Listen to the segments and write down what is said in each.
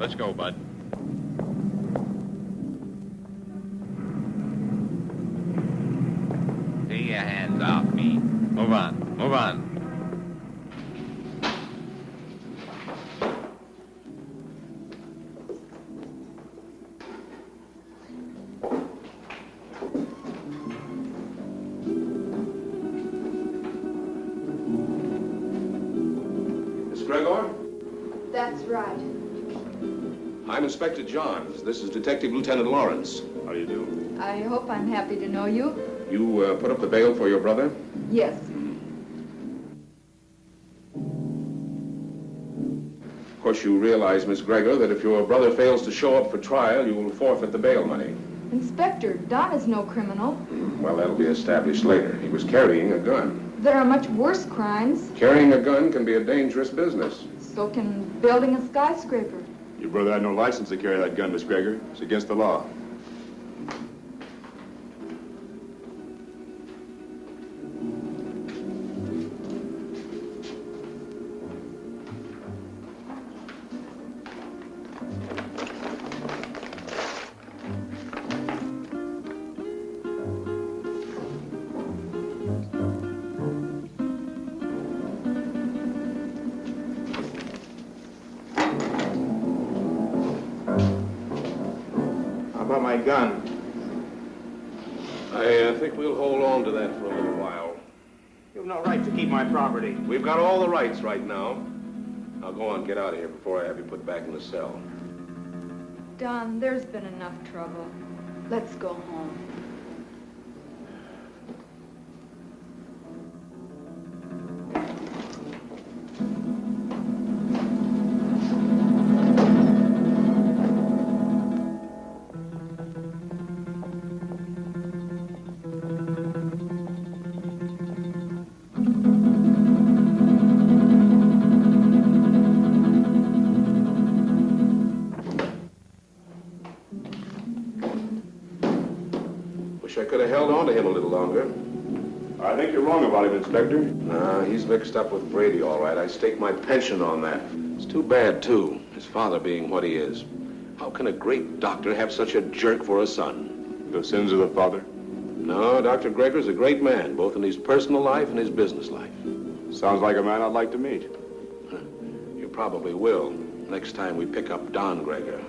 Let's go, Bud. Take your hands off me. Move on. Move on. That's right. I'm Inspector Johns. This is Detective Lieutenant Lawrence. How do you do? I hope I'm happy to know you. You put up the bail for your brother? Yes. Of course, you realize, Miss Gregor, that if your brother fails to show up for trial, you will forfeit the bail money. Inspector, Don is no criminal. Well, that'll be established later. He was carrying a gun. There are much worse crimes. Carrying a gun can be a dangerous business. So can building a skyscraper. Your brother had no license to carry that gun, Miss Gregor. It's against the law. My gun. I think we'll hold on to that for a little while. You have no right to keep my property. We've got all the rights right now. Now go on, get out of here before I have you put back in the cell. Don, there's been enough trouble. Let's go home. I could have held on to him a little longer. I think you're wrong about him, Inspector. No, he's mixed up with Brady, all right. I stake my pension on that. It's too bad, too, his father being what he is. How can a great doctor have such a jerk for a son? The sins of the father? No, Dr. Gregor's a great man, both in his personal life and his business life. Sounds like a man I'd like to meet. You probably will, next time we pick up Don Gregor.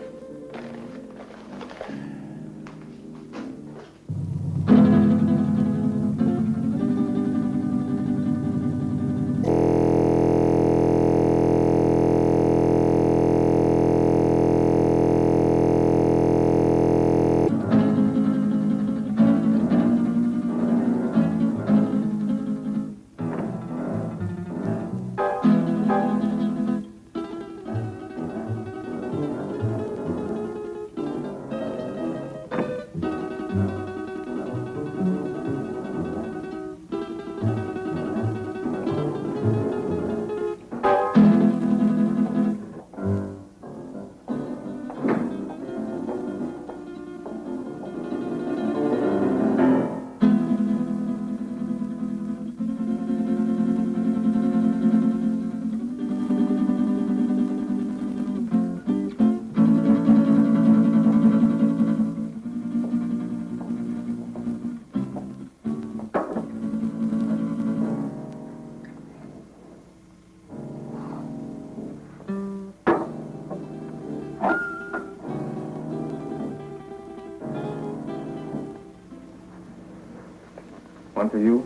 One for you.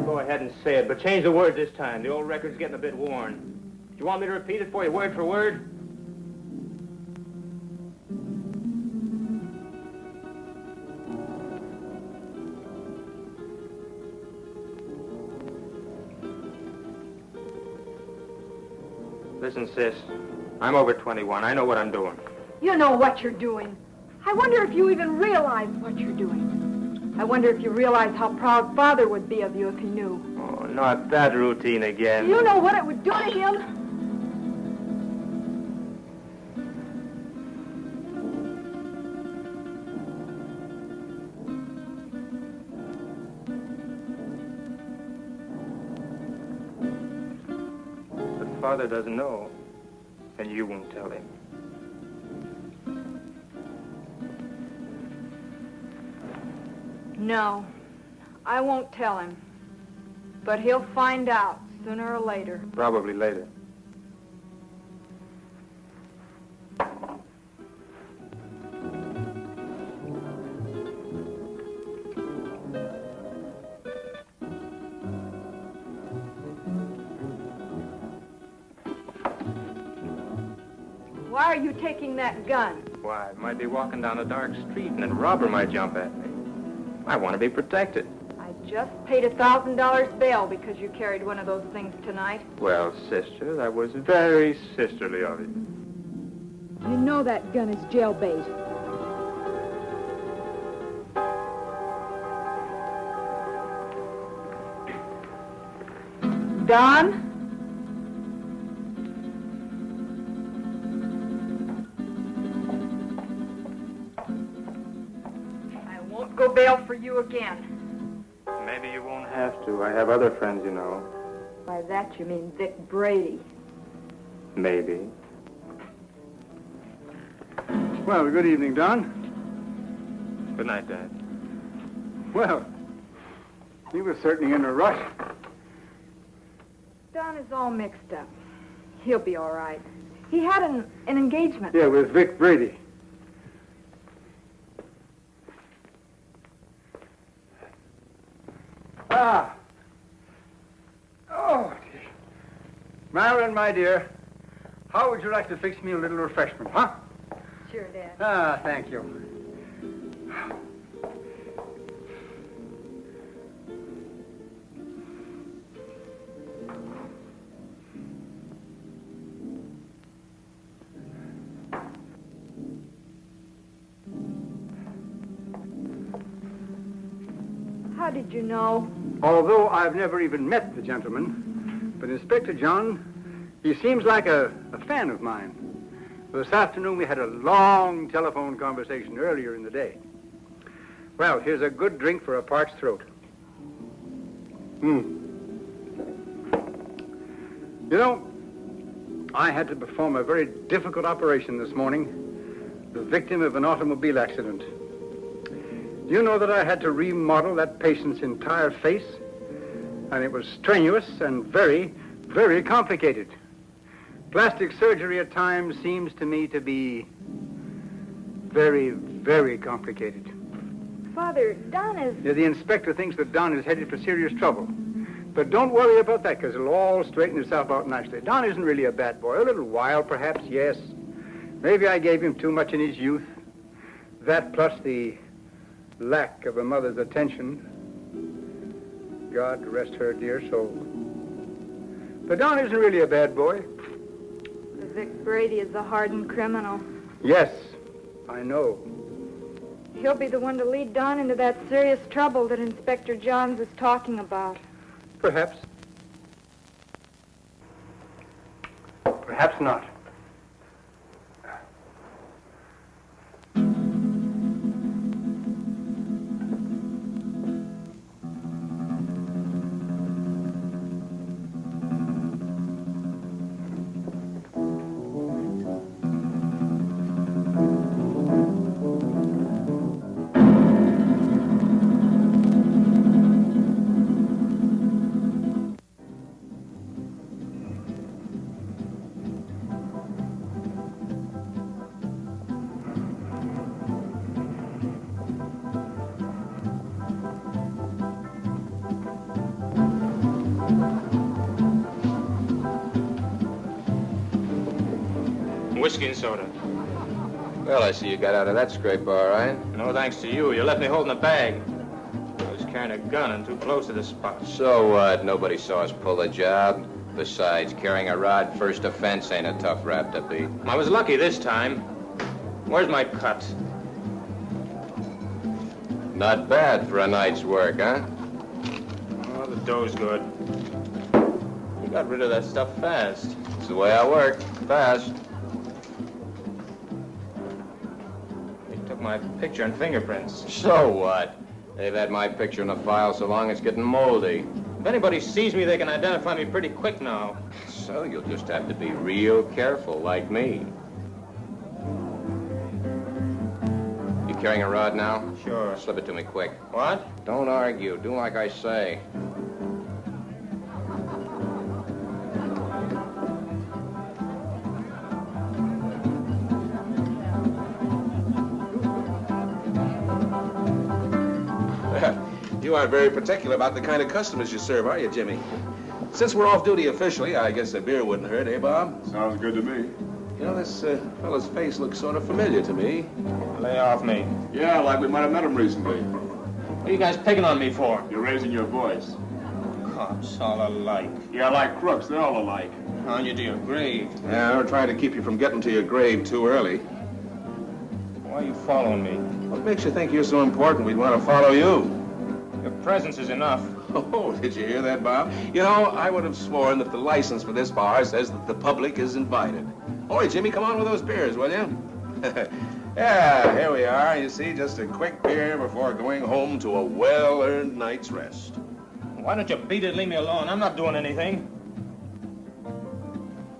Go ahead and say it, but change the words this time. The old record's getting a bit worn. Do you want me to repeat it for you word for word? Listen, sis, I'm over 21. I know what I'm doing. You know what you're doing. I wonder if you even realize what you're doing. I wonder if you realize how proud Father would be of you if he knew. Oh, not that routine again. You know what it would do to him? Father doesn't know, and you won't tell him. No, I won't tell him. But he'll find out sooner or later. Probably later. Why are you taking that gun? Why, I might be walking down a dark street and a robber might jump at me. I want to be protected. I just paid $1,000 bail because you carried one of those things tonight. Well, sister, that was very sisterly of you. You know that gun is jailbait. Don? I won't go bail for you again. Maybe you won't have to. I have other friends, you know. By that you mean Vic Brady. Maybe. Well, good evening, Don. Good night, Dad. Well, he was certainly in a rush. Don is all mixed up. He'll be all right. He had an engagement. Yeah, with Vic Brady. Ah. Oh, dear. Marilyn, my dear, how would you like to fix me a little refreshment, huh? Sure, Dad. Ah, thank you. How did you know? Although I've never even met the gentleman, but Inspector John, he seems like a fan of mine. This afternoon we had a long telephone conversation earlier in the day. Well, here's a good drink for a parched throat. You know, I had to perform a very difficult operation this morning, the victim of an automobile accident. Do you know that I had to remodel that patient's entire face? And it was strenuous and very, very complicated. Plastic surgery at times seems to me to be very, very complicated. Father, Don is... Yeah, the inspector thinks that Don is headed for serious trouble. But don't worry about that, because it'll all straighten itself out nicely. Don isn't really a bad boy. A little wild, perhaps, yes. Maybe I gave him too much in his youth. That plus the lack of a mother's attention. God rest her dear soul. But Don isn't really a bad boy. Vic Brady is a hardened criminal. Yes, I know. He'll be the one to lead Don into that serious trouble that Inspector Johns is talking about. Perhaps. Perhaps not. Whiskey and soda. Well, I see you got out of that scrape all right. No thanks to you. You left me holding a bag. I was carrying a gun and too close to the spot. So what? Nobody saw us pull a job. Besides, carrying a rod first offense ain't a tough rap to beat. I was lucky this time. Where's my cut? Not bad for a night's work, huh? Oh, the dough's good. You got rid of that stuff fast. It's the way I work. Fast. My picture and fingerprints. So what? They've had my picture in the file so long it's getting moldy. If anybody sees me, they can identify me pretty quick now. So you'll just have to be real careful, like me. You carrying a rod now? Sure. Slip it to me quick. What? Don't argue. Do like I say. You aren't very particular about the kind of customers you serve, are you, Jimmy? Since we're off duty officially, I guess a beer wouldn't hurt, eh, Bob? Sounds good to me. You know, this fellow's face looks sort of familiar to me. Lay off me. Yeah, like we might have met him recently. What are you guys picking on me for? You're raising your voice. Cops all alike. Yeah, like crooks, they're all alike. On you to your grave. Yeah, we're trying to keep you from getting to your grave too early. Why are you following me? What makes you think you're so important we'd want to follow you? Your presence is enough. Oh, did you hear that, Bob? You know, I would have sworn that the license for this bar says that the public is invited. Oi, Jimmy, come on with those beers, will you? Yeah, here we are. You see, just a quick beer before going home to a well-earned night's rest. Why don't you beat it and leave me alone? I'm not doing anything.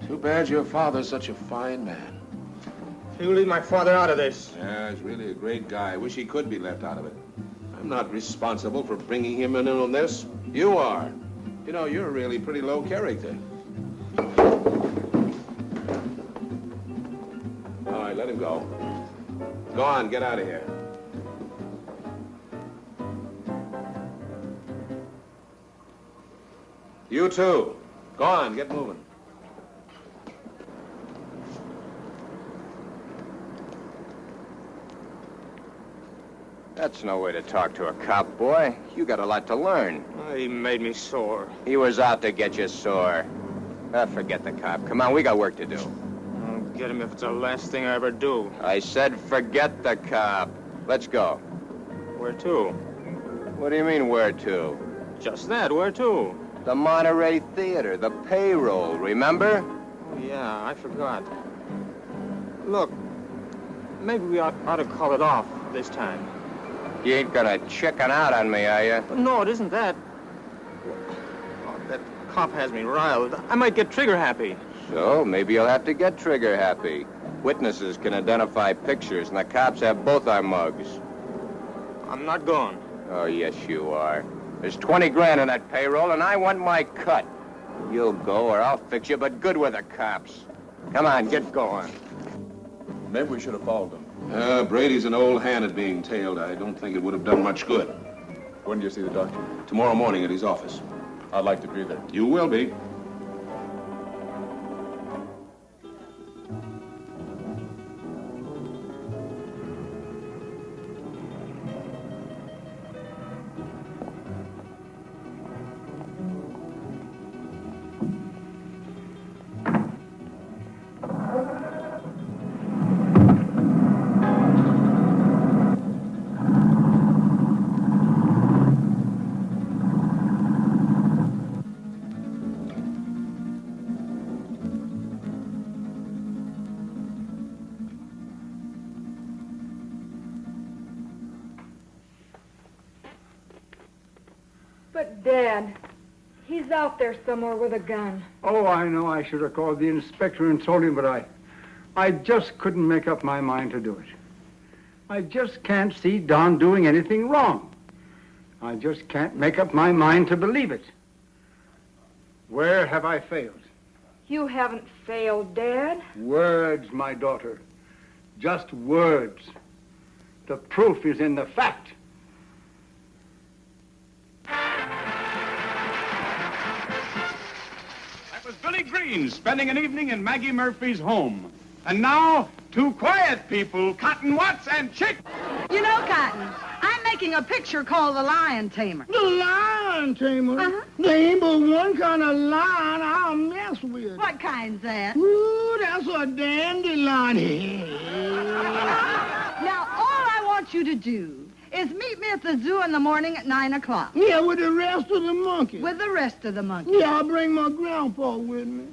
Too bad your father's such a fine man. You leave my father out of this. Yeah, he's really a great guy. I wish he could be left out of it. I'm not responsible for bringing him in on this. You are. You know, you're really pretty low character. All right, let him go. Go on, get out of here. You too. Go on, get moving. That's no way to talk to a cop, boy. You got a lot to learn. He made me sore. He was out to get you sore. Forget the cop. Come on, we got work to do. I'll get him if it's the last thing I ever do. I said forget the cop. Let's go. Where to? What do you mean, where to? Just that, where to? The Monterey Theater, the payroll, remember? Oh, yeah, I forgot. Look, maybe we ought to call it off this time. You ain't gonna chicken out on me, are you? No, it isn't that. Oh, that cop has me riled. I might get trigger happy. So, maybe you'll have to get trigger happy. Witnesses can identify pictures, and the cops have both our mugs. I'm not going. Oh, yes, you are. There's 20 grand in that payroll, and I want my cut. You'll go, or I'll fix you, but good with the cops. Come on, get going. Maybe we should have followed them. Brady's an old hand at being tailed. I don't think it would have done much good. When do you see the doctor? Tomorrow morning at his office. I'd like to be there. You will be. But, Dad, he's out there somewhere with a gun. Oh, I know I should have called the inspector and told him, but I just couldn't make up my mind to do it. I just can't see Don doing anything wrong. I just can't make up my mind to believe it. Where have I failed? You haven't failed, Dad. Words, my daughter. Just words. The proof is in the fact. That was Billy Green spending an evening in Maggie Murphy's home. And now, two quiet people, Cotton Watts and Chick. You know, Cotton, I'm making a picture called The Lion Tamer. The lion tamer? Uh-huh. There ain't but one kind of lion I'll mess with. What kind's that? Ooh, that's a dandelion. Now, all I want you to do is meet me at the zoo in the morning at 9 o'clock. Yeah, with the rest of the monkeys. With the rest of the monkeys. Yeah, I'll bring my grandpa with me.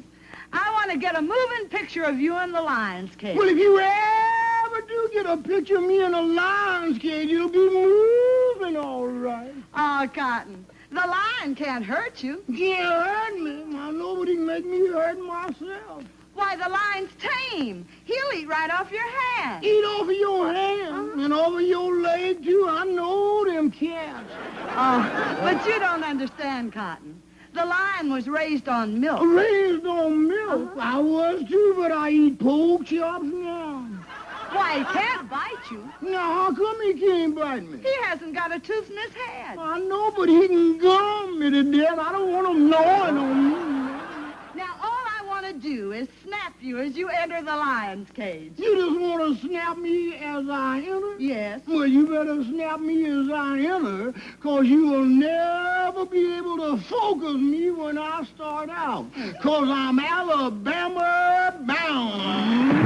I want to get a moving picture of you in the lion's cage. Well, if you ever do get a picture of me in a lion's cage, it'll be moving all right. Oh, Cotton, the lion can't hurt you. Can't hurt me. I know, but he can make me hurt myself. myself. Why, the lion's tame. He'll eat right off your hand. Eat off of your hand and over your leg, too. I know them cats. Oh, but you don't understand, Cotton. The lion was raised on milk. Raised on milk? I was, too, but I eat pork chops now. Why, he can't bite you. Now, how come he can't bite me? He hasn't got a tooth in his head. I know, but he can gum me to death. I don't want him gnawing on me. Now, all I want to do is snap you as you enter the lion's cage. You just want to snap me as I enter? Yes. Well, you better snap me as I enter, because you will never be able to focus me when I start out, because I'm Alabama bound.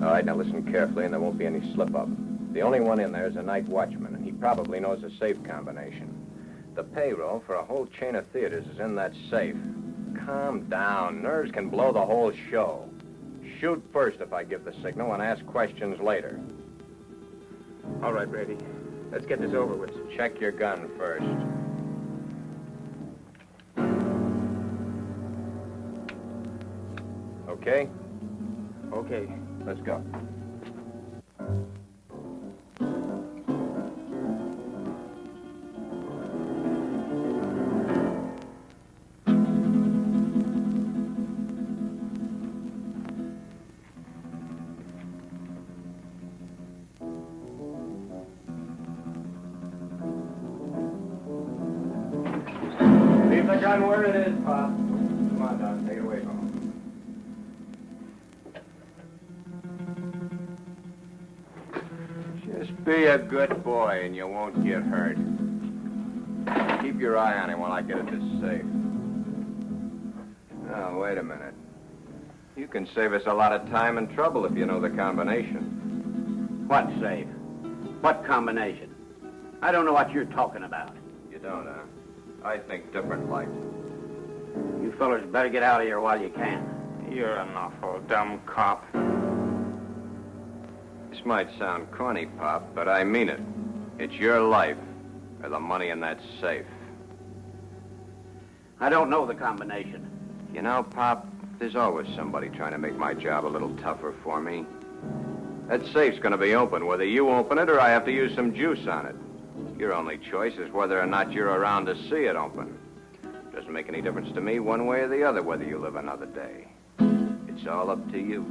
All right, now listen carefully, and there won't be any slip-up. The only one in there is a night watchman, and he probably knows a safe combination. The payroll for a whole chain of theaters is in that safe. Calm down. Nerves can blow the whole show. Shoot first if I give the signal, and ask questions later. All right, Brady. Let's get this over with. Check your gun first. Okay? Okay. Let's go. Leave the gun where it is, Pop. Come on, Doc. Take it away from him. Just be a good boy and you won't get hurt. Keep your eye on him while I get at this safe. Now, wait a minute. You can save us a lot of time and trouble if you know the combination. What safe? What combination? I don't know what you're talking about. You don't, huh? I think different like. You fellers better get out of here while you can. You're an awful dumb cop. This might sound corny, Pop, but I mean it. It's your life or the money in that safe. I don't know the combination. You know, Pop, there's always somebody trying to make my job a little tougher for me. That safe's going to be open, whether you open it or I have to use some juice on it. Your only choice is whether or not you're around to see it open. Doesn't make any difference to me one way or the other whether you live another day. It's all up to you.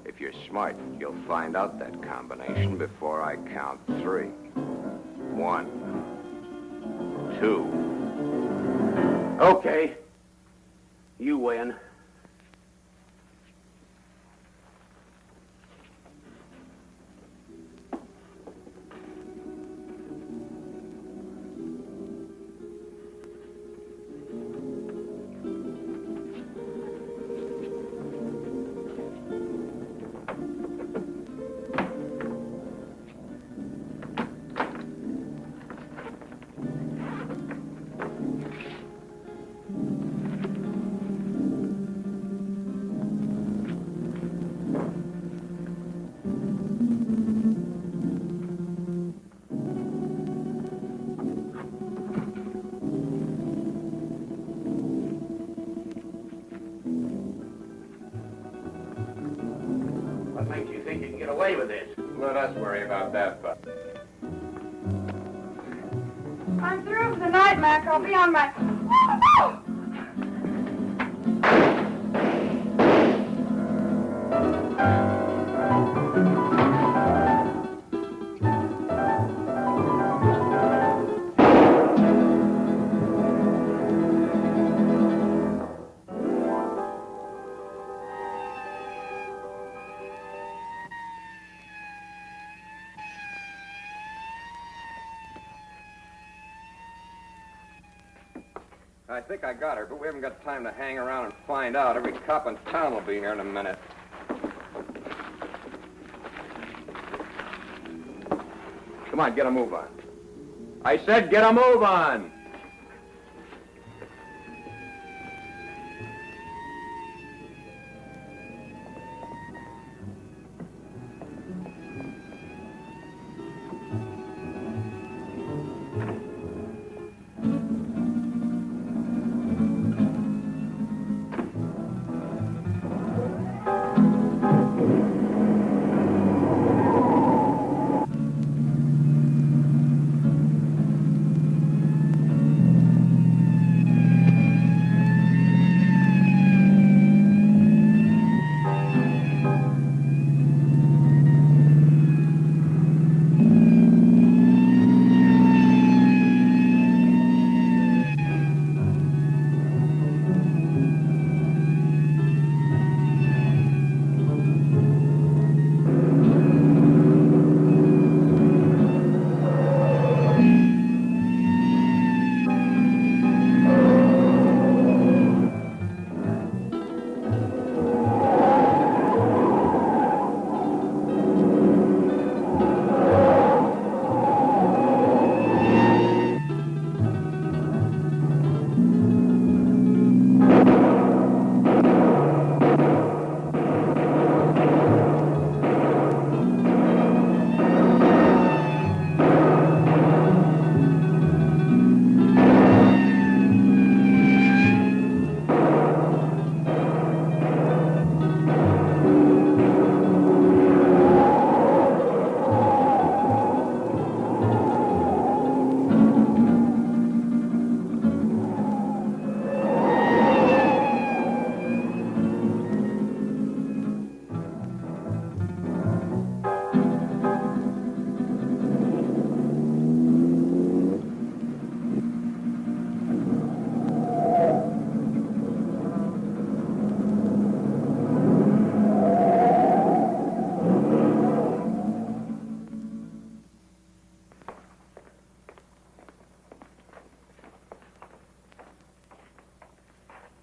If you're smart, you'll find out that combination before I count 3. 1, 2. Okay. You win. away with this. Let us worry about that, Buck. I'm through for the night, Mac. I'll be on my... I think I got her, but we haven't got time to hang around and find out. Every cop in town will be here in a minute. Come on, get a move on. I said get a move on!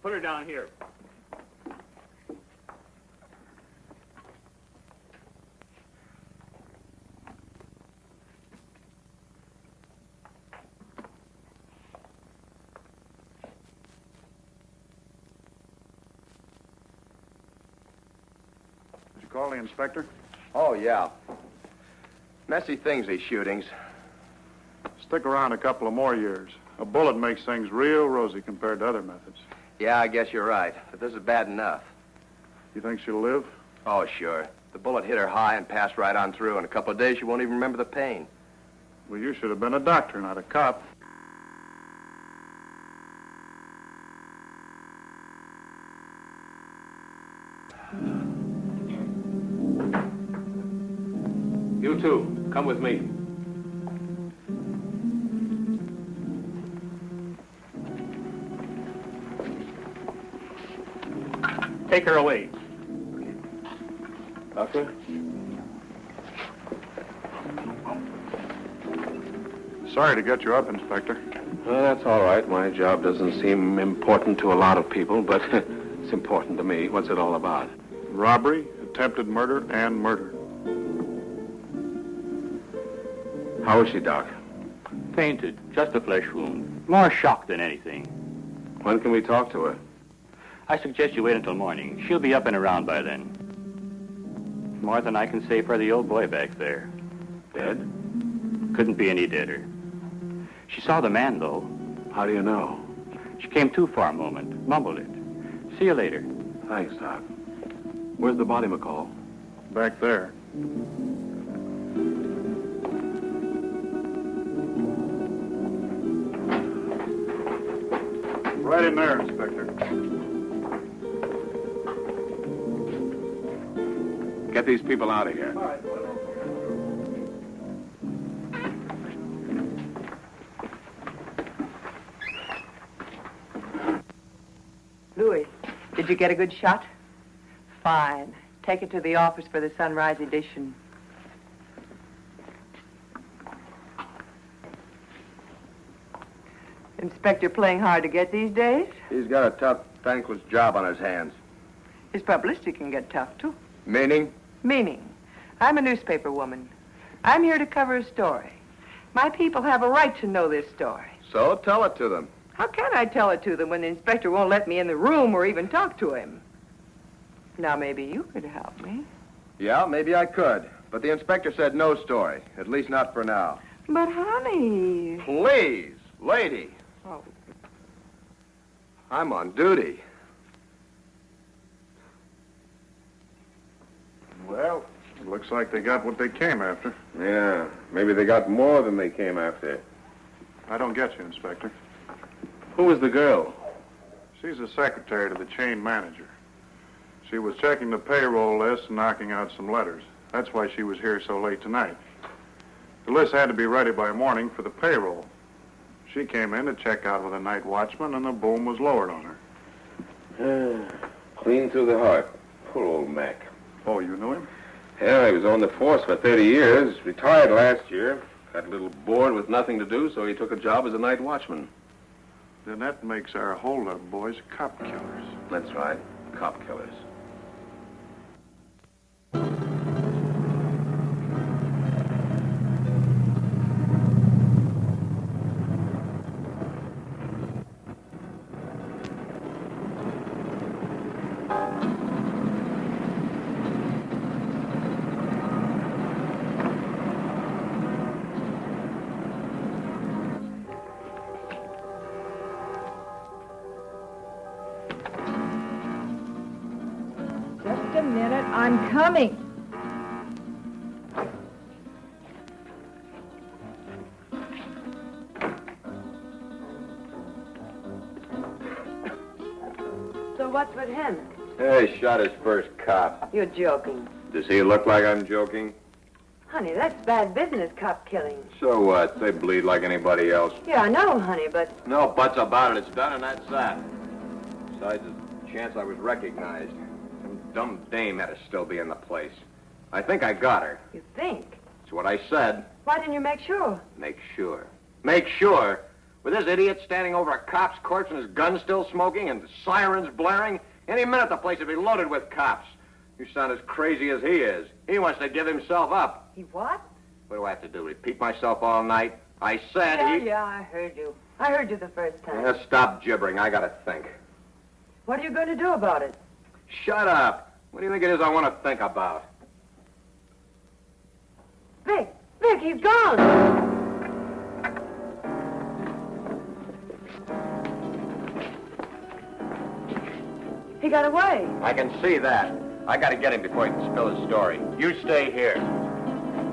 Put her down here. Did you call the inspector? Oh, yeah. Messy things, these shootings. Stick around a couple of more years. A bullet makes things real rosy compared to other methods. Yeah, I guess you're right. But this is bad enough. You think she'll live? Oh, sure. The bullet hit her high and passed right on through. In a couple of days, she won't even remember the pain. Well, you should have been a doctor, not a cop. You two, come with me. Take her away. Doctor? Sorry to get you up, Inspector. Well, that's all right. My job doesn't seem important to a lot of people, but it's important to me. What's it all about? Robbery, attempted murder, and murder. How is she, Doc? Fainted. Just a flesh wound. More shock than anything. When can we talk to her? I suggest you wait until morning. She'll be up and around by then. More than I can say for the old boy back there. Dead? Couldn't be any deader. She saw the man, though. How do you know? She came to for a moment, mumbled it. See you later. Thanks, Doc. Where's the body, McCall? Back there. Right in there, Inspector. Get these people out of here. All right. Louis, did you get a good shot? Fine. Take it to the office for the sunrise edition. Inspector playing hard to get these days? He's got a tough, thankless job on his hands. His publicity can get tough, too. Meaning? Meaning, I'm a newspaper woman. I'm here to cover a story. My people have a right to know this story. So tell it to them. How can I tell it to them when the inspector won't let me in the room or even talk to him? Now, maybe you could help me. Yeah, maybe I could. But the inspector said no story, at least not for now. But, honey... Please, lady. Oh. I'm on duty. Well, it looks like they got what they came after. Yeah, maybe they got more than they came after. I don't get you, Inspector. Who was the girl? She's the secretary to the chain manager. She was checking the payroll list and knocking out some letters. That's why she was here so late tonight. The list had to be ready by morning for the payroll. She came in to check out with a night watchman, and the boom was lowered on her. Clean through the heart. Poor old Mac. Oh, you knew him? Yeah, he was on the force for 30 years. Retired last year. Got a little bored with nothing to do, so he took a job as a night watchman. Then that makes our hold-up boys cop killers. That's right. Cop killers. Just a minute, I'm coming. So what's with him? Hey, shot his first cop. You're joking. Does he look like I'm joking? Honey, that's bad business, cop killing. So what? They bleed like anybody else. Yeah, I know, honey, but... No buts about it. It's done, and that's that. Besides, there's a chance I was recognized. Some dumb dame had to still be in the place. I think I got her. You think? That's what I said. Why didn't you make sure? Make sure. Make sure? With this idiot standing over a cop's corpse and his gun still smoking and sirens blaring, any minute the place would be loaded with cops. You sound as crazy as he is. He wants to give himself up. He what? What do I have to do, repeat myself all night? I said Yeah, I heard you. I heard you the first time. Yeah, stop gibbering. I gotta think. What are you going to do about it? Shut up. What do you think it is I want to think about? Vic, he's gone. He got away. I can see that. I gotta get him before he can spill his story. You stay here.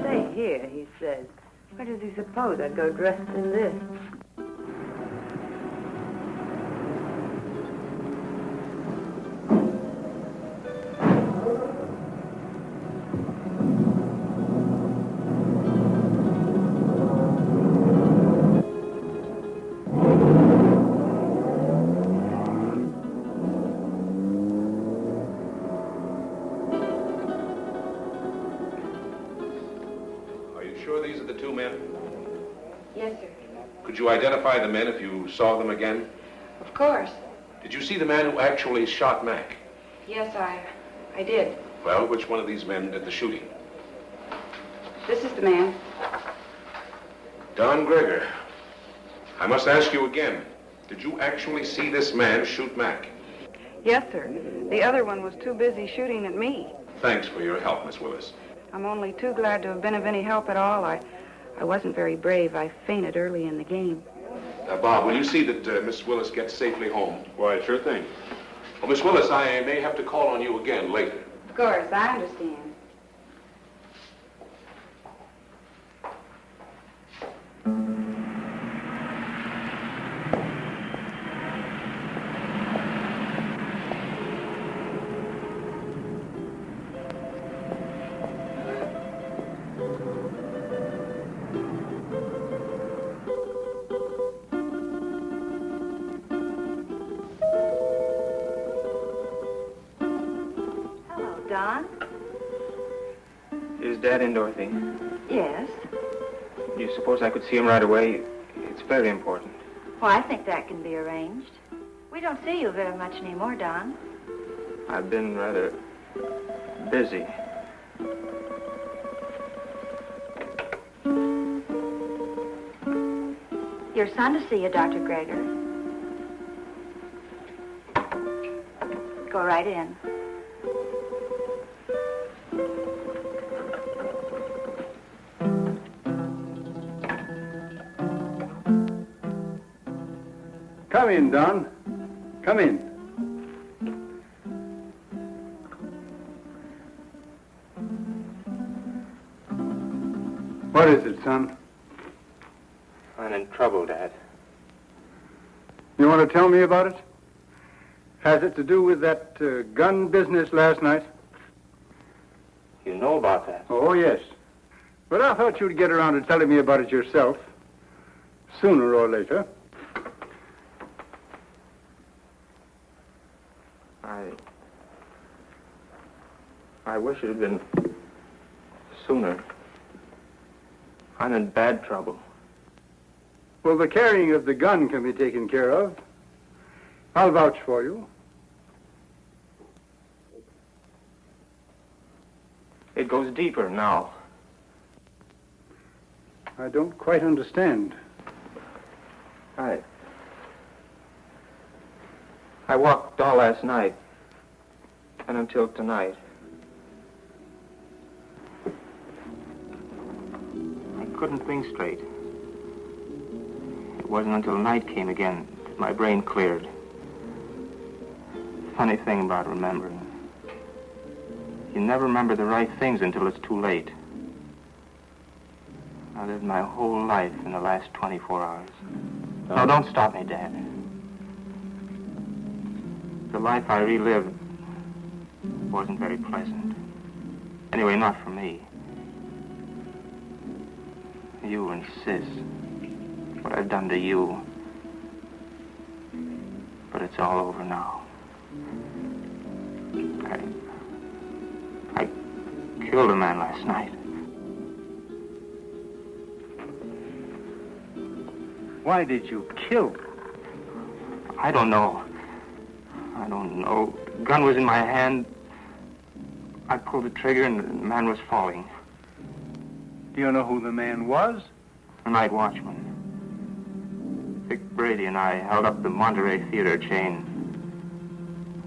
Stay here, he says. Where does he suppose I'd go dressed in this? Could you identify the men if you saw them again? Of course. Did you see the man who actually shot Mac? Yes, I did. Well, which one of these men did the shooting? This is the man. Don Gregor. I must ask you again. Did you actually see this man shoot Mac? Yes, sir. The other one was too busy shooting at me. Thanks for your help, Miss Willis. I'm only too glad to have been of any help at all. I wasn't very brave. I fainted early in the game. Bob, will you see that Miss Willis gets safely home? Why, sure thing. Well, Miss Willis, I may have to call on you again later. Of course, I understand. Don. Is Dad in, Dorothy? Yes. Do you suppose I could see him right away? It's very important. Well, I think that can be arranged. We don't see you very much anymore, Don. I've been rather busy. Your son to see you, Dr. Gregor. Go right in. Come in, Don. Come in. What is it, son? I'm in trouble, Dad. You want to tell me about it? Has it to do with that gun business last night? You know about that? Oh, yes. But I thought you'd get around to telling me about it yourself, sooner or later. I wish it had been sooner. I'm in bad trouble. Well, the carrying of the gun can be taken care of. I'll vouch for you. It goes deeper now. I don't quite understand. I walked all last night and until tonight. I couldn't think straight. It wasn't until night came again that my brain cleared. Funny thing about remembering. You never remember the right things until it's too late. I lived my whole life in the last 24 hours. Now, don't stop me, Dad. The life I relived wasn't very pleasant. Anyway, not for me. You and Sis. What I've done to you. But it's all over now. I killed a man last night. Why did you kill? I don't know. I don't know. The gun was in my hand. I pulled the trigger and the man was falling. Do you know who the man was? A night watchman. Vic Brady and I held up the Monterey Theater chain.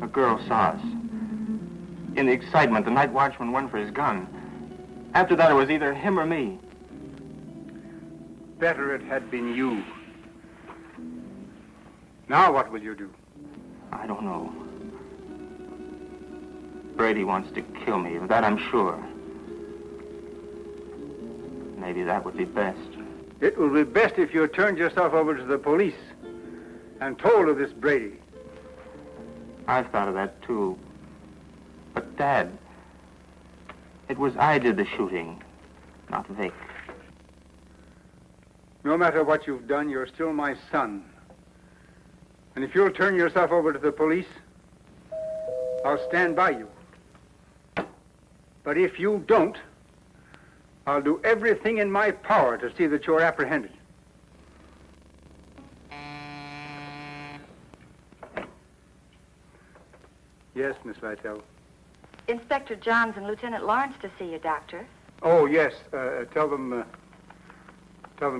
A girl saw us. In the excitement, the night watchman went for his gun. After that, it was either him or me. Better it had been you. Now what will you do? I don't know. Brady wants to kill me, of that I'm sure. Maybe that would be best. It will be best if you turned yourself over to the police and told of this Brady. I've thought of that, too. But, Dad, it was I did the shooting, not Vic. No matter what you've done, you're still my son. And if you'll turn yourself over to the police, I'll stand by you. But if you don't, I'll do everything in my power to see that you're apprehended. Yes, Miss Lytell. Inspector Johns and Lieutenant Lawrence to see you, Doctor. Oh, yes. Tell them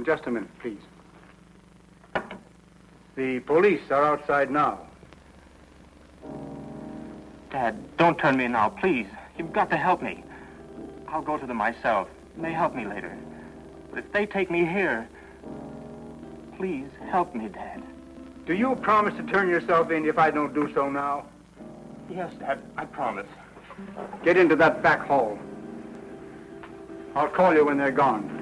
just a minute, please. The police are outside now. Dad, don't turn me now, please. You've got to help me. I'll go to them myself. It may help me later. But if they take me here, please help me, Dad. Do you promise to turn yourself in if I don't do so now? Yes, Dad, I promise. Get into that back hall. I'll call you when they're gone.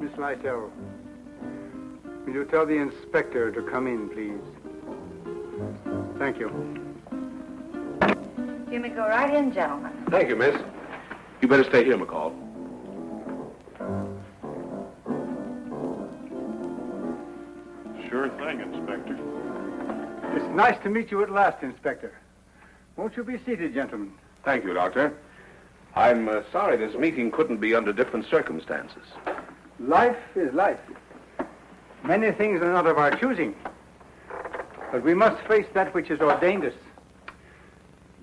Miss Lytell, will you tell the inspector to come in, please? Thank you. You may go right in, gentlemen. Thank you, miss. You better stay here, McCall. Sure thing, Inspector. It's nice to meet you at last, Inspector. Won't you be seated, gentlemen? Thank you, Doctor. I'm sorry this meeting couldn't be under different circumstances. Life is life. Many things are not of our choosing. But we must face that which has ordained us.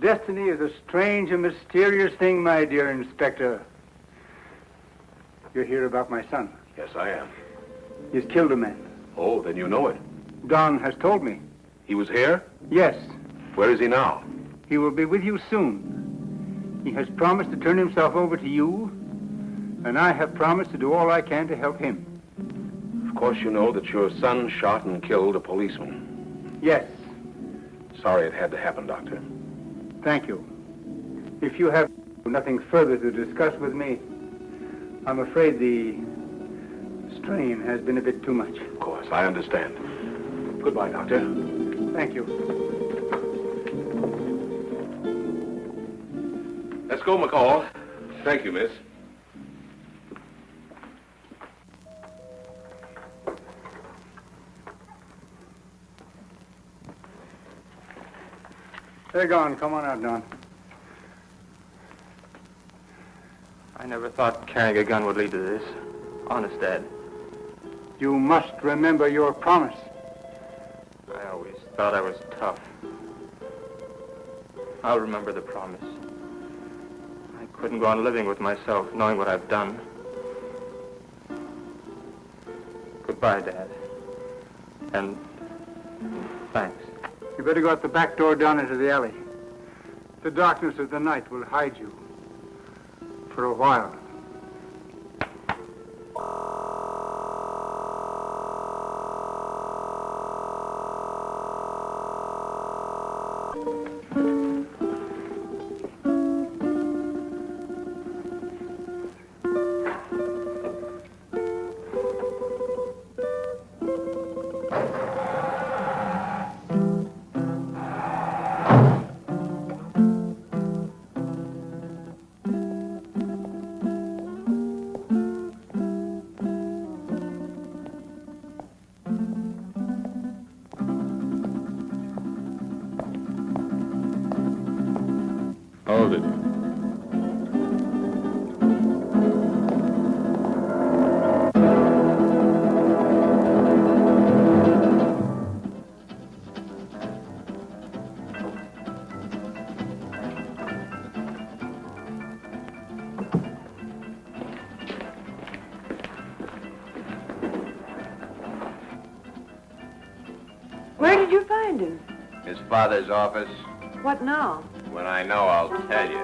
Destiny is a strange and mysterious thing, my dear Inspector. You're here about my son. Yes, I am. He's killed a man. Oh, then you know it. Don has told me. He was here? Yes. Where is he now? He will be with you soon. He has promised to turn himself over to you, and I have promised to do all I can to help him. Of course you know that your son shot and killed a policeman. Yes. Sorry it had to happen, Doctor. Thank you. If you have nothing further to discuss with me, I'm afraid the strain has been a bit too much. Of course, I understand. Goodbye, Doctor. Thank you. Let's go, McCall. Thank you, miss. They're gone. Come on out, Don. I never thought carrying a gun would lead to this. Honest, Dad. You must remember your promise. I always thought I was tough. I'll remember the promise. I couldn't go on living with myself, knowing what I've done. Goodbye, Dad. And thanks. You better go out the back door down into the alley. The darkness of the night will hide you. For a while. All of it. Where did you find him? His father's office. What now? When I know, I'll tell you.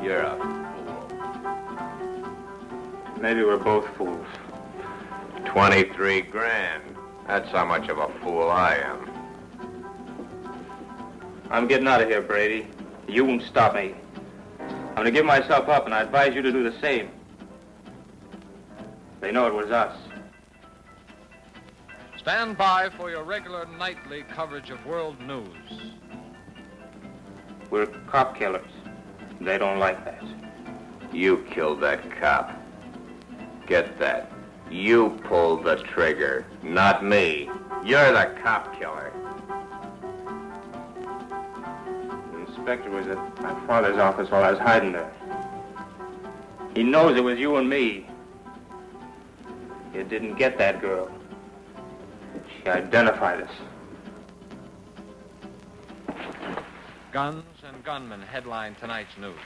You're a fool. Maybe we're both fools. 23 grand. That's how much of a fool I am. I'm getting out of here, Brady. You won't stop me. I'm going to give myself up, and I advise you to do the same. They know it was us. Stand by for your regular nightly coverage of world news. We're cop killers. They don't like that. You killed that cop. Get that. You pulled the trigger, not me. You're the cop killer. The inspector was at my father's office while I was hiding there. He knows it was you and me. You didn't get that girl. She identified us. Guns and gunmen headline tonight's news.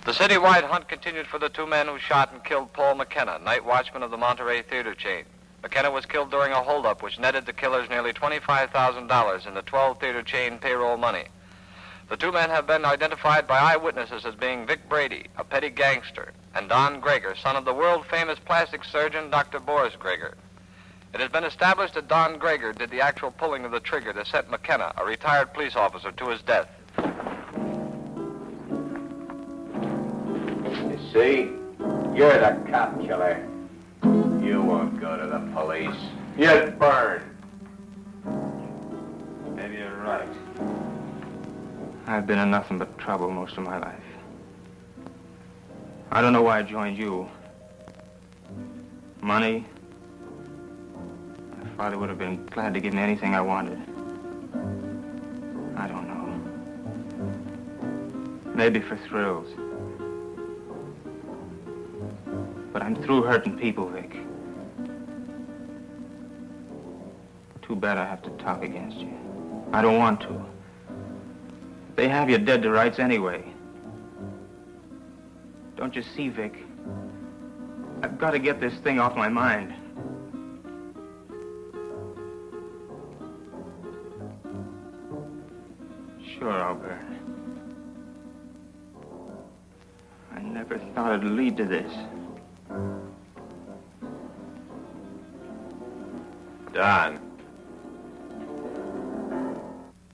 The citywide hunt continued for the two men who shot and killed Paul McKenna, night watchman of the Monterey theater chain. McKenna was killed during a holdup which netted the killers nearly $25,000 in the 12 theater chain payroll money. The two men have been identified by eyewitnesses as being Vic Brady, a petty gangster, and Don Greger, son of the world-famous plastic surgeon Dr. Boris Greger. It has been established that Don Greger did the actual pulling of the trigger to send McKenna, a retired police officer, to his death. You see? You're the cop killer. You won't go to the police. You'd burn. Maybe you're right. I've been in nothing but trouble most of my life. I don't know why I joined you. Money. My father would have been glad to give me anything I wanted. I don't know. Maybe for thrills. But I'm through hurting people, Vic. Too bad I have to talk against you. I don't want to. They have you dead to rights anyway. Don't you see, Vic? I've got to get this thing off my mind. Sure, I'll burn. I never thought it'd lead to this. Don.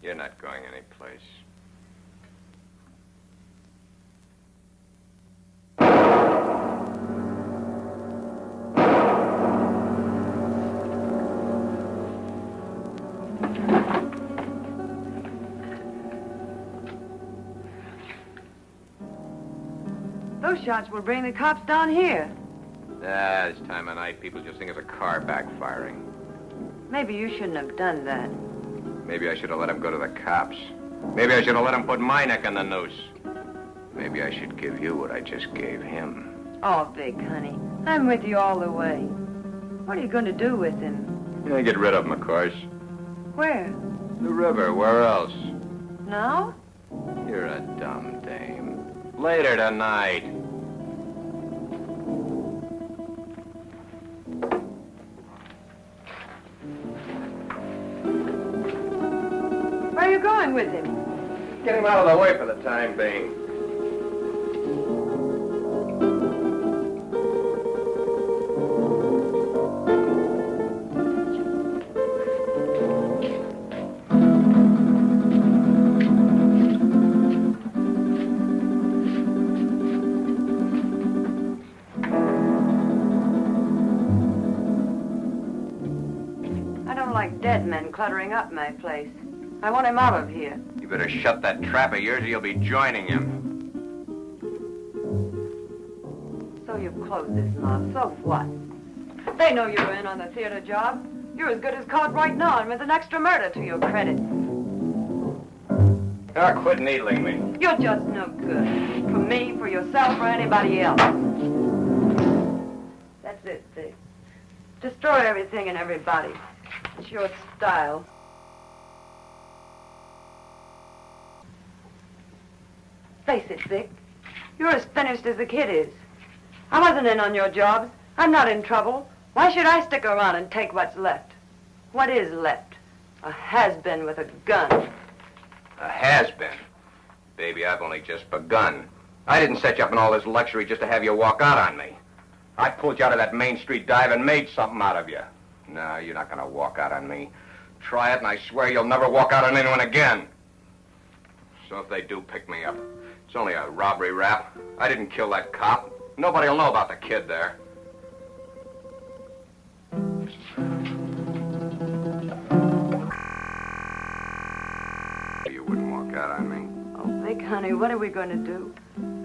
You're not going anyplace. Those shots will bring the cops down here. This time of night, people just think it's a car backfiring. Maybe you shouldn't have done that. Maybe I should have let him go to the cops. Maybe I should have let him put my neck in the noose. Maybe I should give you what I just gave him. Oh, Vic, honey, I'm with you all the way. What are you going to do with him? Yeah, get rid of him, of course. Where? The river, where else? Now? You're a dumb dame. Later tonight. Where are you going with him? Get him out of the way for the time being. I don't like dead men cluttering up my place. I want him out of here. You better shut that trap of yours or you'll be joining him. So you've closed this mob. So what? They know you're in on the theater job. You're as good as caught right now and with an extra murder to your credit. Oh, quit needling me. You're just no good. For me, for yourself, or anybody else. That's it, Vic. Destroy everything and everybody. It's your style. Face it, Vic. You're as finished as the kid is. I wasn't in on your jobs. I'm not in trouble. Why should I stick around and take what's left? What is left? A has-been with a gun. A has-been? Baby, I've only just begun. I didn't set you up in all this luxury just to have you walk out on me. I pulled you out of that Main Street dive and made something out of you. No, you're not gonna walk out on me. Try it and I swear you'll never walk out on anyone again. So if they do pick me up, it's only a robbery rap. I didn't kill that cop. Nobody will know about the kid there. You wouldn't walk out on me. Oh, Vic, honey, what are we going to do?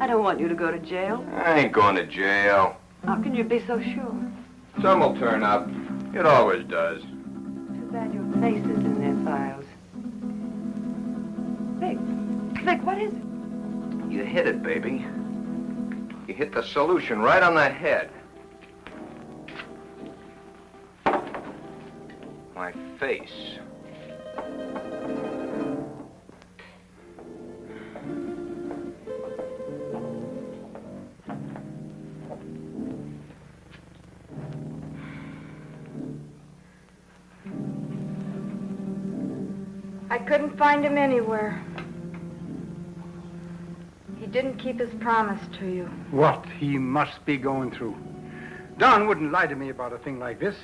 I don't want you to go to jail. I ain't going to jail. How can you be so sure? Some will turn up. It always does. Too bad your face is in their files. Vic, what is it? You hit it, baby. You hit the solution right on the head. My face. I couldn't find him anywhere. He didn't keep his promise to you. What he must be going through. Don wouldn't lie to me about a thing like this.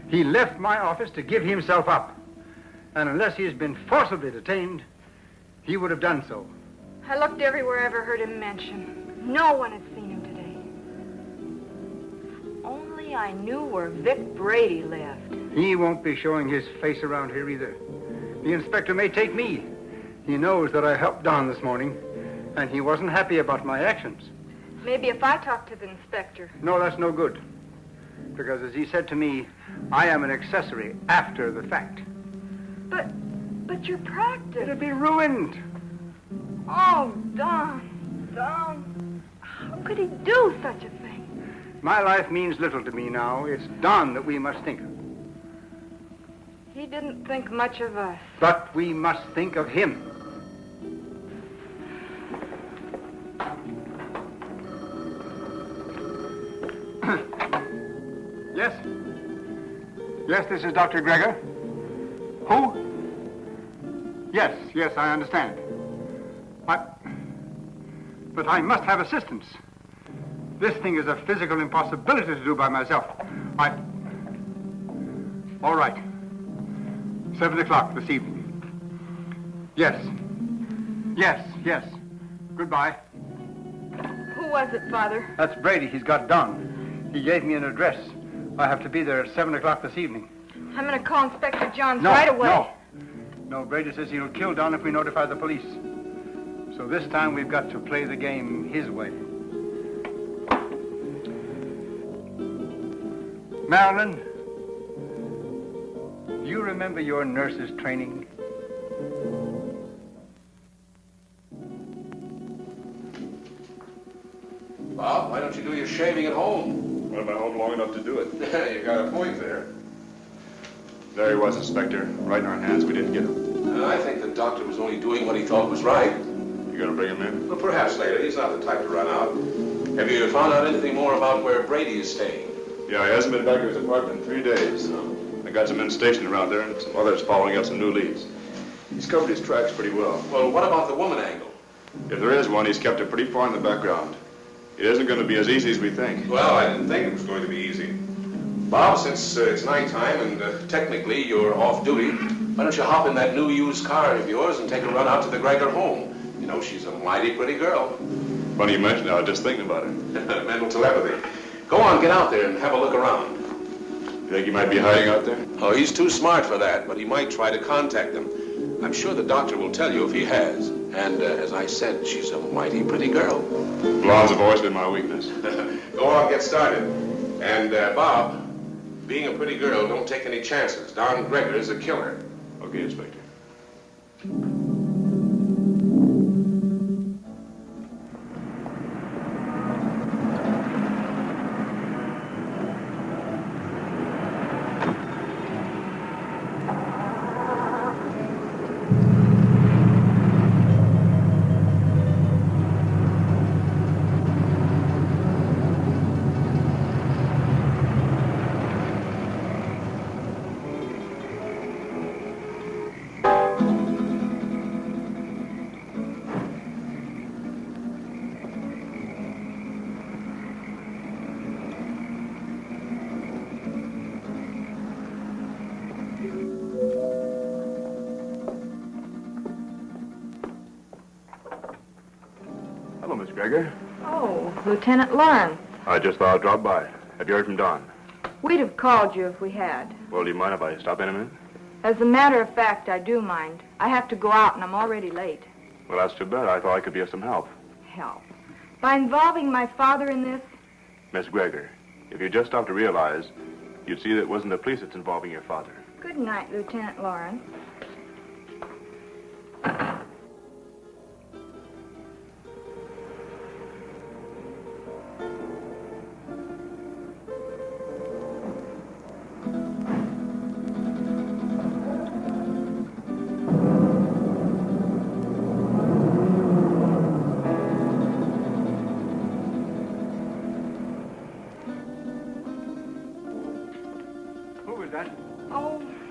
He left my office to give himself up. And unless he has been forcibly detained, he would have done so. I looked everywhere I ever heard him mention. No one had seen him today. Only I knew where Vic Brady lived. He won't be showing his face around here either. The inspector may take me. He knows that I helped Don this morning, and he wasn't happy about my actions. Maybe if I talk to the inspector. No, that's no good. Because as he said to me, I am an accessory after the fact. But your practice. It'll be ruined. Oh, Don, how could he do such a thing? My life means little to me now. It's Don that we must think of. He didn't think much of us. But we must think of him. Yes? Yes, this is Dr. Gregor. Who? Yes, I understand. But I must have assistance. This thing is a physical impossibility to do by myself. All right. 7 o'clock this evening. Yes. Goodbye. Who was it, Father? That's Brady. He's got Don. He gave me an address. I have to be there at 7 o'clock this evening. I'm going to call Inspector Johns right away. No, Brady says he'll kill Don if we notify the police. So this time we've got to play the game his way. Marilyn, do you remember your nurse's training? Bob, why don't you do your shaving at home? Well, I'm at home long enough to do it. You got a point there. There he was, Inspector. Right in our hands. We didn't get him. I think the doctor was only doing what he thought was right. You gonna bring him in? Well, perhaps later. He's not the type to run out. Have you found out anything more about where Brady is staying? Yeah, he hasn't been back to his apartment in 3 days. I got some men stationed around there and some others following up some new leads. He's covered his tracks pretty well. Well, what about the woman angle? If there is one, he's kept it pretty far in the background. It isn't going to be as easy as we think. Well, I didn't think it was going to be easy. Bob, since it's nighttime and technically you're off duty, why don't you hop in that new used car of yours and take a run out to the Gregor home? You know, she's a mighty pretty girl. Funny you mention it. I was just thinking about it. Mental telepathy. Go on, get out there and have a look around. You think he might be hiding out there? Oh, he's too smart for that, but he might try to contact them. I'm sure the doctor will tell you if he has. And as I said, she's a mighty pretty girl. Blondes have always been my weakness. Go on, get started. And, Bob, being a pretty girl, don't take any chances. Don Gregor's a killer. Okay, Inspector. Gregor? Oh, Lieutenant Lawrence. I just thought I'd drop by. Have you heard from Don? We'd have called you if we had. Well, do you mind if I stop in a minute? As a matter of fact, I do mind. I have to go out and I'm already late. Well, that's too bad. I thought I could be of some help. Help? By involving my father in this? Miss Gregor, if you just stop to realize, you'd see that it wasn't the police that's involving your father. Good night, Lieutenant Lawrence.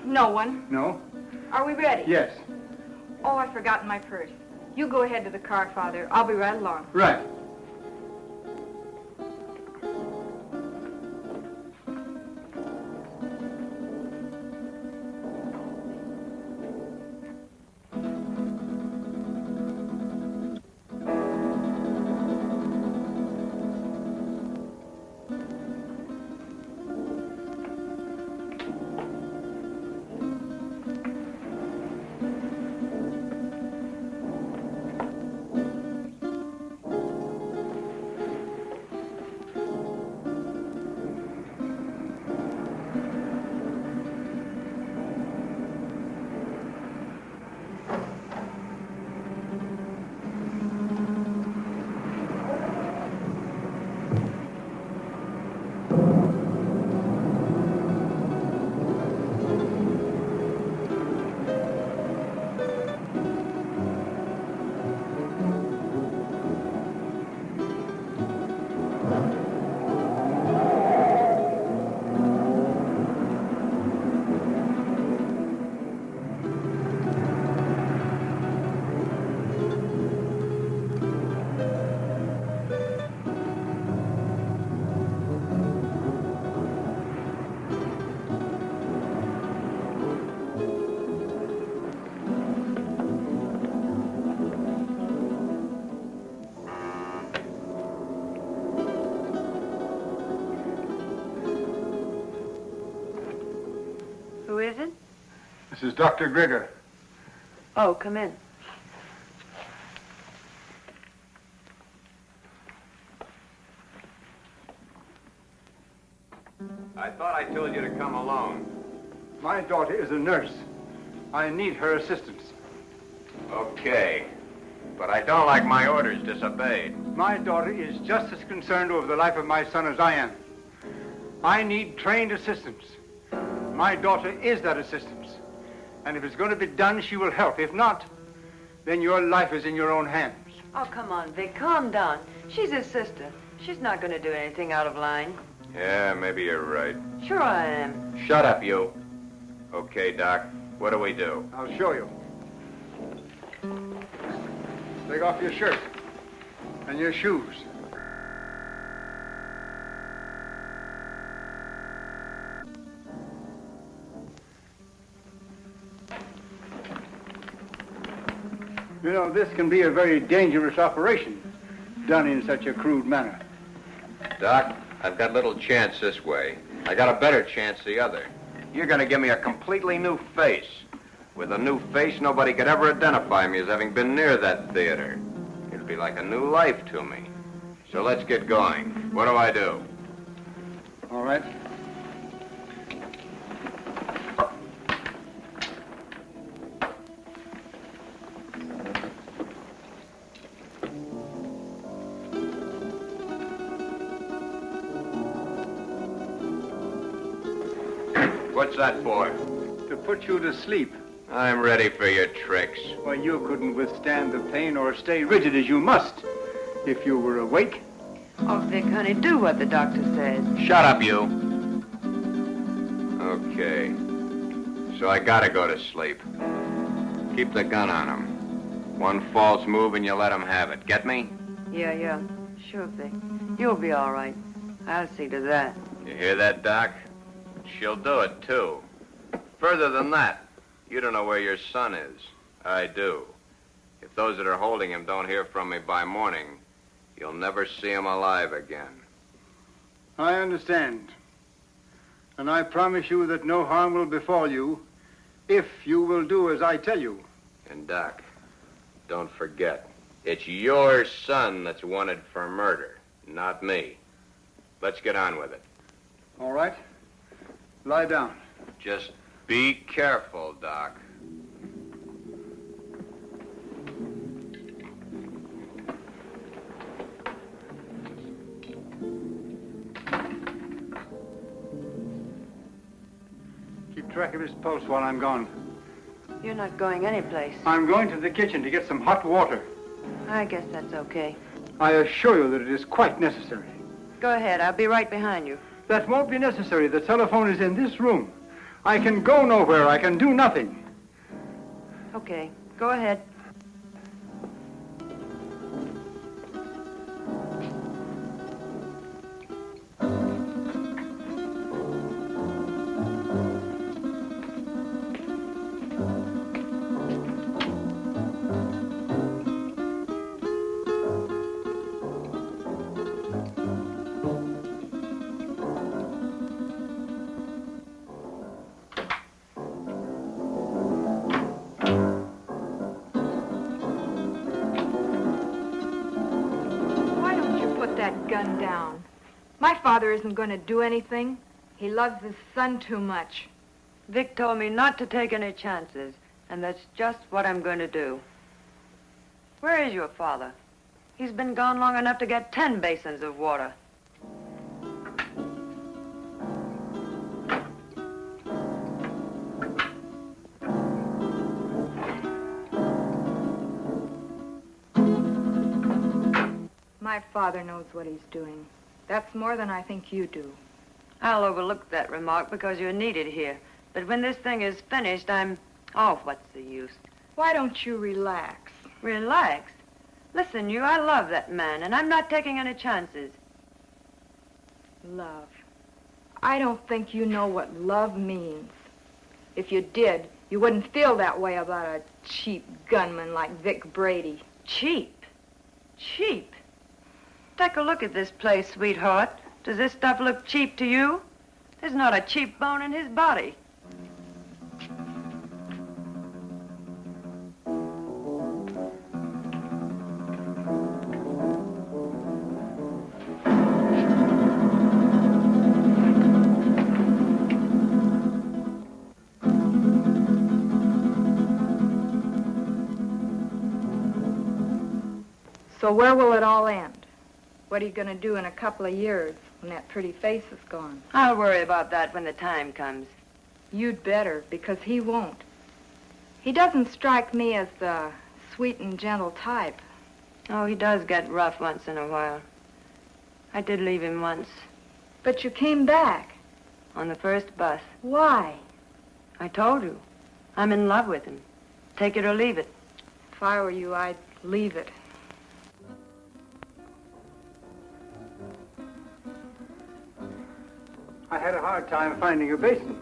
No one. No? Are we ready? Yes. Oh, I've forgotten my purse. You go ahead to the car, Father. I'll be right along. Right. is Dr. Grigger. Oh, come in. I thought I told you to come alone. My daughter is a nurse. I need her assistance. Okay. But I don't like my orders disobeyed. My daughter is just as concerned over the life of my son as I am. I need trained assistance. My daughter is that assistance. And if it's going to be done, she will help. If not, then your life is in your own hands. Oh, come on, Vic, calm down. She's his sister. She's not going to do anything out of line. Yeah, maybe you're right. Sure I am. Shut up, you. Okay, Doc. What do we do? I'll show you. Take off your shirt and your shoes. You know, this can be a very dangerous operation, done in such a crude manner. Doc, I've got little chance this way. I got a better chance the other. You're going to give me a completely new face. With a new face, nobody could ever identify me as having been near that theater. It'd be like a new life to me. So let's get going. What do I do? All right. What's that for? To put you to sleep. I'm ready for your tricks. Why, you couldn't withstand the pain or stay rigid as you must if you were awake. Oh, Vic, honey, do what the doctor says. Shut up, you. Okay. So I gotta go to sleep. Keep the gun on him. One false move and you let him have it. Get me? Yeah. Sure, Vic. You'll be all right. I'll see to that. You hear that, Doc? She'll do it, too. Further than that, you don't know where your son is. I do. If those that are holding him don't hear from me by morning, you'll never see him alive again. I understand. And I promise you that no harm will befall you if you will do as I tell you. And, Doc, don't forget, it's your son that's wanted for murder, not me. Let's get on with it. All right. Lie down. Just be careful, Doc. Keep track of his pulse while I'm gone. You're not going anyplace. I'm going to the kitchen to get some hot water. I guess that's okay. I assure you that it is quite necessary. Go ahead. I'll be right behind you. That won't be necessary. The telephone is in this room. I can go nowhere. I can do nothing. Okay. Go ahead. Gun down. My father isn't going to do anything. He loves his son too much. Vic told me not to take any chances, and that's just what I'm going to do. Where is your father? He's been gone long enough to get 10 basins of water. My father knows what he's doing. That's more than I think you do. I'll overlook that remark because you're needed here. But when this thing is finished, Oh, what's the use? Why don't you relax? Relax? Listen, I love that man, and I'm not taking any chances. Love. I don't think you know what love means. If you did, you wouldn't feel that way about a cheap gunman like Vic Brady. Cheap? Cheap? Take a look at this place, sweetheart. Does this stuff look cheap to you? There's not a cheap bone in his body. So where will it all end? What are you going to do in a couple of years when that pretty face is gone? I'll worry about that when the time comes. You'd better, because he won't. He doesn't strike me as the sweet and gentle type. Oh, he does get rough once in a while. I did leave him once. But you came back. On the first bus. Why? I told you. I'm in love with him. Take it or leave it. If I were you, I'd leave it. I had a hard time finding a basin.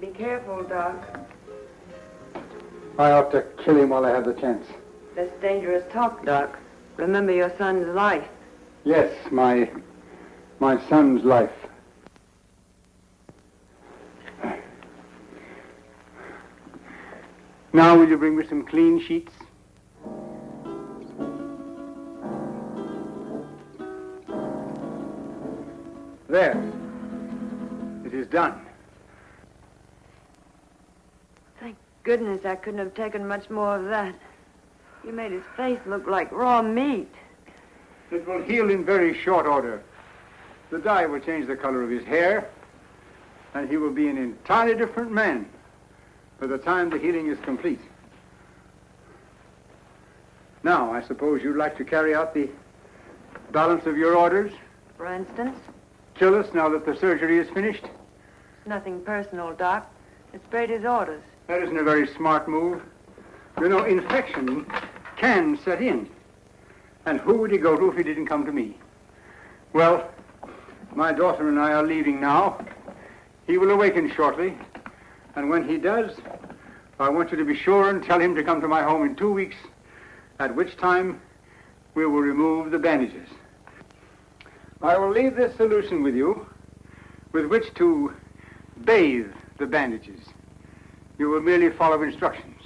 Be careful, Doc. I ought to kill him while I have the chance. That's dangerous talk, Doc. Remember your son's life. Yes, my son's life. Now will you bring me some clean sheets? There. It is done. Thank goodness I couldn't have taken much more of that. You made his face look like raw meat. It will heal in very short order. The dye will change the color of his hair, and he will be an entirely different man by the time the healing is complete. Now, I suppose you'd like to carry out the balance of your orders? For instance? Kill us now that the surgery is finished? It's nothing personal, Doc. It's Brady's orders. That isn't a very smart move. You know, infection can set in. And who would he go to if he didn't come to me? Well, my daughter and I are leaving now. He will awaken shortly. And when he does, I want you to be sure and tell him to come to my home in 2 weeks, at which time we will remove the bandages. I will leave this solution with you, with which to bathe the bandages. You will merely follow instructions.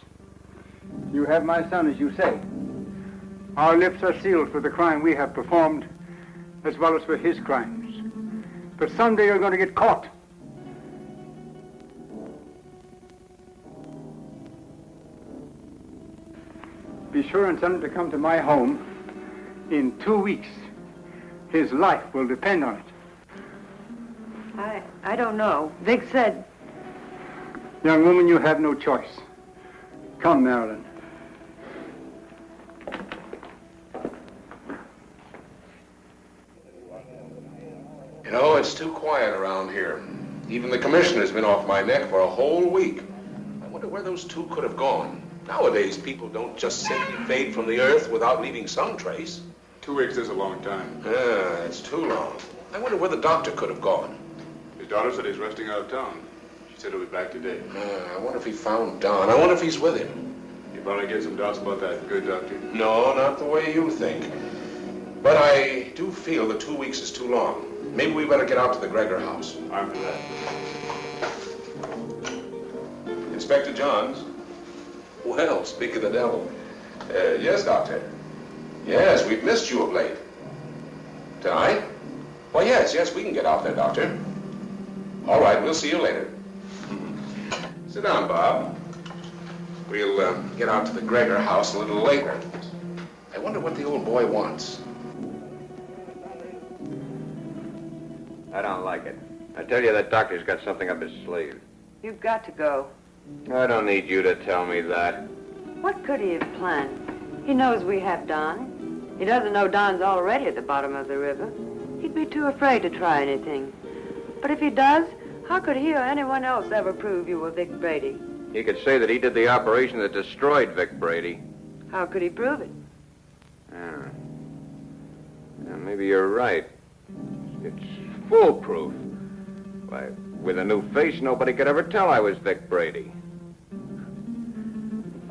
You have my son, as you say. Our lips are sealed for the crime we have performed, as well as for his crimes. But someday you're going to get caught. Be sure and tell him to come to my home in 2 weeks. His life will depend on it. I don't know. Vic said... Young woman, you have no choice. Come, Marilyn. You know, it's too quiet around here. Even the commissioner's been off my neck for a whole week. I wonder where those two could have gone. Nowadays, people don't just simply fade from the earth without leaving some trace. 2 weeks is a long time. Yeah, it's too long. I wonder where the doctor could have gone. His daughter said he's resting out of town. She said he'll be back today. I wonder if he found Don. I wonder if he's with him. You probably get some doubts about that, good doctor. No, not the way you think. But I do feel that 2 weeks is too long. Maybe we better get out to the Gregor house. I'm for that. Inspector Johns. Well, speak of the devil. Yes, Doctor. Yes, we've missed you of late. Tonight? Well, yes, we can get out there, Doctor. All right, we'll see you later. Sit down, Bob. We'll get out to the Gregor house a little later. I wonder what the old boy wants. I don't like it. I tell you, that doctor's got something up his sleeve. You've got to go. I don't need you to tell me that. What could he have planned? He knows we have Don. He doesn't know Don's already at the bottom of the river. He'd be too afraid to try anything. But if he does, how could he or anyone else ever prove you were Vic Brady? He could say that he did the operation that destroyed Vic Brady. How could he prove it? Yeah, maybe you're right. It's foolproof. Why, with a new face, nobody could ever tell I was Vic Brady.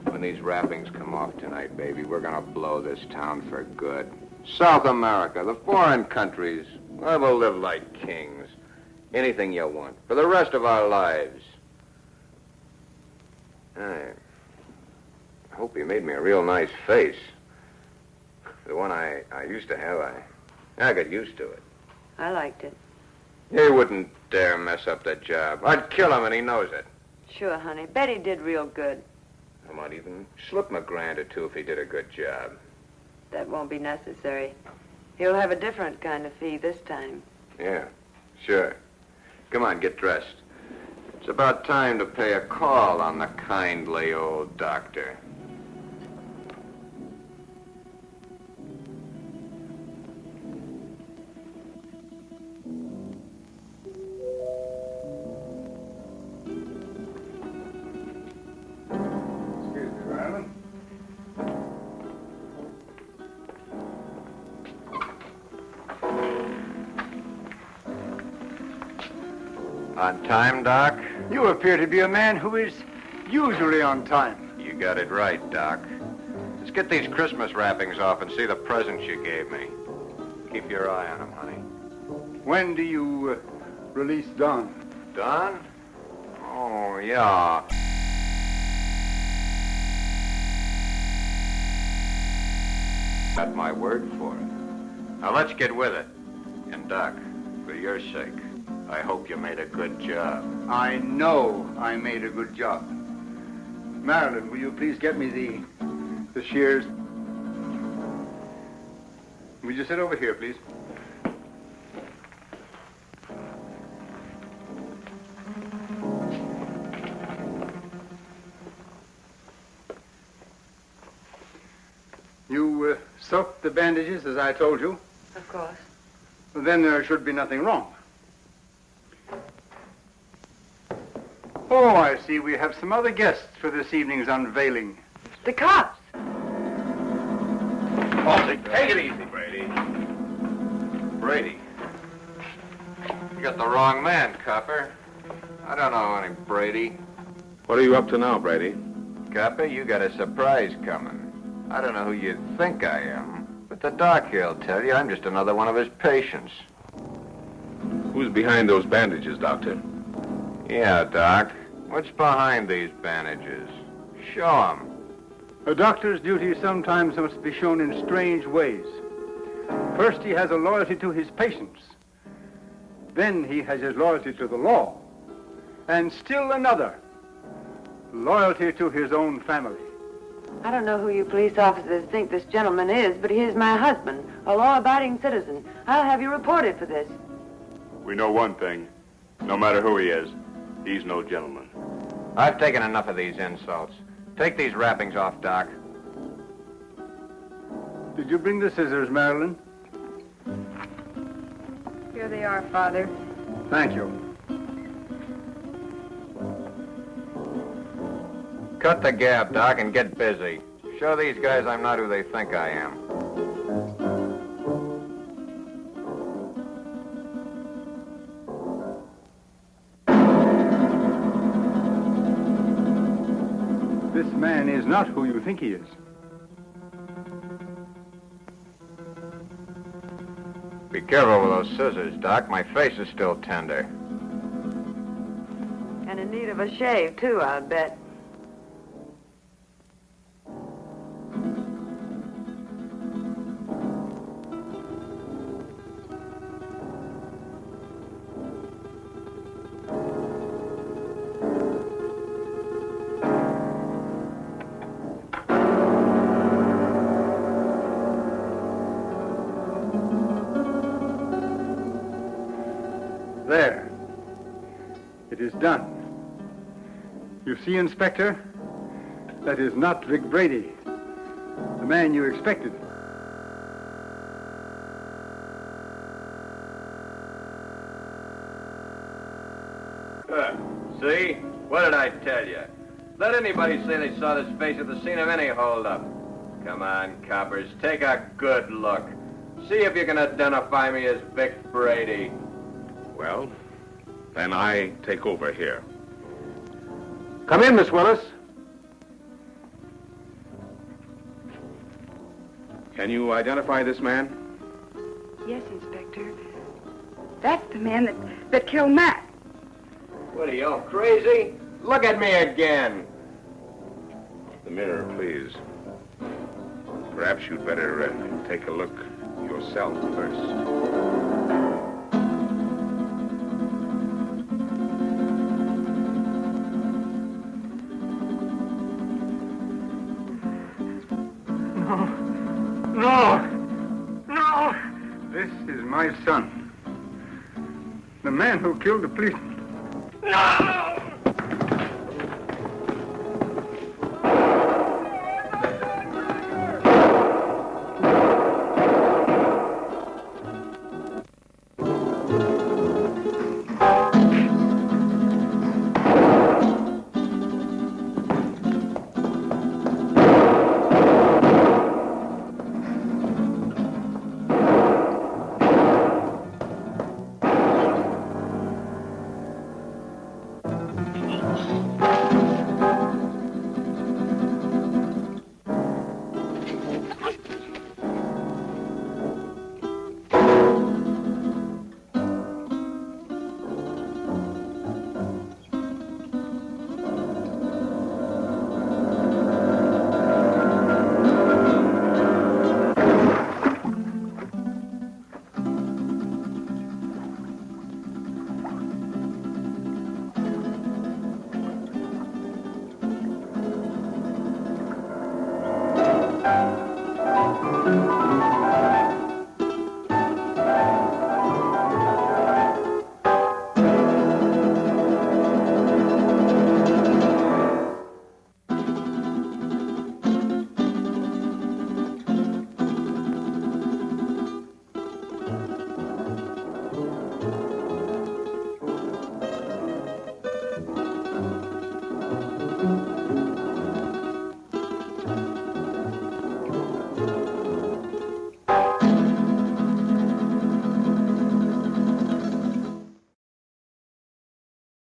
When these wrappings come off tonight, baby, we're gonna blow this town for good. South America, the foreign countries, I will live like kings. Anything you want, for the rest of our lives. I hope he made me a real nice face. The one I used to have, I got used to it. I liked it. He wouldn't dare mess up the job. I'd kill him, and he knows it. Sure, honey. Betty did real good. I might even slip him $1,000 or $2 if he did a good job. That won't be necessary. He'll have a different kind of fee this time. Yeah, sure. Come on, get dressed. It's about time to pay a call on the kindly old doctor. Excuse me, Marilyn. On time, Doc? You appear to be a man who is usually on time. You got it right, Doc. Let's get these Christmas wrappings off and see the presents you gave me. Keep your eye on them, honey. When do you release Don? Don? Oh, yeah. Got my word for it. Now let's get with it. And Doc, for your sake, I hope you made a good job. I know I made a good job. Marilyn, will you please get me the shears? Will you sit over here, please? You soaked the bandages as I told you? Of course. Well, then there should be nothing wrong. Oh, I see. We have some other guests for this evening's unveiling. The cops. Oh, take it easy, Brady. Brady. You got the wrong man, copper. I don't know any Brady. What are you up to now, Brady? Copper, you got a surprise coming. I don't know who you think I am, but the doc here'll tell you I'm just another one of his patients. Who's behind those bandages, Doctor? Yeah, Doc. What's behind these bandages? Show 'em. A doctor's duty sometimes must be shown in strange ways. First, he has a loyalty to his patients. Then he has his loyalty to the law. And still another, loyalty to his own family. I don't know who you police officers think this gentleman is, but he is my husband, a law-abiding citizen. I'll have you reported for this. We know one thing. No matter who he is, he's no gentleman. I've taken enough of these insults. Take these wrappings off, Doc. Did you bring the scissors, Marilyn? Here they are, Father. Thank you. Cut the gab, Doc, and get busy. Show these guys I'm not who they think I am. This man is not who you think he is. Be careful with those scissors, Doc. My face is still tender. And in need of a shave, too, I'll bet. There. It is done. You see, Inspector? That is not Vic Brady, the man you expected. See? What did I tell you? Let anybody say they saw this face at the scene of any holdup. Come on, coppers, take a good look. See if you can identify me as Vic Brady. Well, then I take over here. Come in, Miss Willis. Can you identify this man? Yes, Inspector. That's the man that killed Matt. What are you, all crazy? Look at me again. The mirror, please. Perhaps you'd better take a look yourself first. My son. The man who killed the policeman. No!